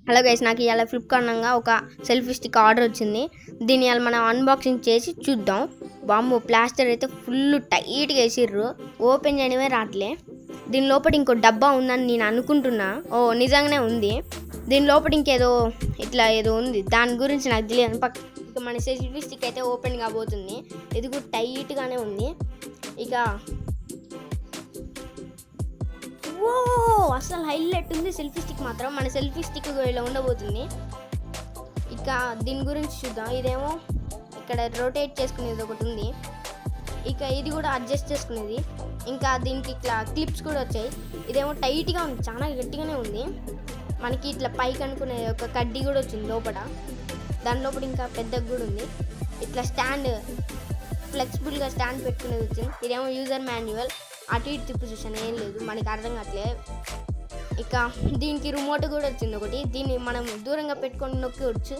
Hello guys, నాకు ఇవాళ Flipkart అనగా ఒక సెల్ఫీ స్టిక్ ఆర్డర్ వచ్చింది. దీన్ని ఇవాళ మనం అన్బాక్సింగ్ చేసి చూద్దాం. బాంబు ప్లాస్టర్ అయితే ఫుల్ టైట్గా వేసిర్రు, ఓపెన్ చేయడమే రావట్లే. దీని లోపల ఇంకో డబ్బా ఉందని నేను అనుకుంటున్నా. ఓ నిజంగానే ఉంది. దీని లోపల ఇంకేదో ఇట్లా ఏదో ఉంది, దాని గురించి నాకు తెలియదు. ఇక మన సెల్ఫీ స్టిక్ అయితే ఓపెన్ కాబోతుంది. ఇది కూడా టైట్గానే ఉంది. ఇక ఓ అసలు హైలైట్ ఉంది సెల్ఫీ స్టిక్ మాత్రం. మన సెల్ఫీ స్టిక్ ఇలా ఉండబోతుంది. ఇక దీని గురించి చూద్దాం. ఇదేమో ఇక్కడ రొటేట్ చేసుకునేది ఒకటి ఉంది. ఇక ఇది కూడా అడ్జస్ట్ చేసుకునేది. ఇంకా దీనికి ఇట్లా క్లిప్స్ కూడా వచ్చాయి. ఇదేమో టైట్గా ఉంది, చాలా గట్టిగానే ఉంది. మనకి ఇట్లా పైకి అనుకునే ఒక కడ్డీ కూడా వచ్చింది లోపల. దాని లోపల ఇంకా పెద్దగా కూడా ఉంది. ఇట్లా స్టాండ్, ఫ్లెక్సిబుల్గా స్టాండ్ పెట్టుకునేది వచ్చింది. ఇదేమో యూజర్ మాన్యువల్. అటు ఇటు తిప్పు చూసాను, ఏం లేదు, మనకి అర్థం కావట్లే. ఇక దీనికి రిమోట్ కూడా వచ్చింది ఒకటి. దీన్ని మనం దూరంగా పెట్టుకొని నొక్కవచ్చు.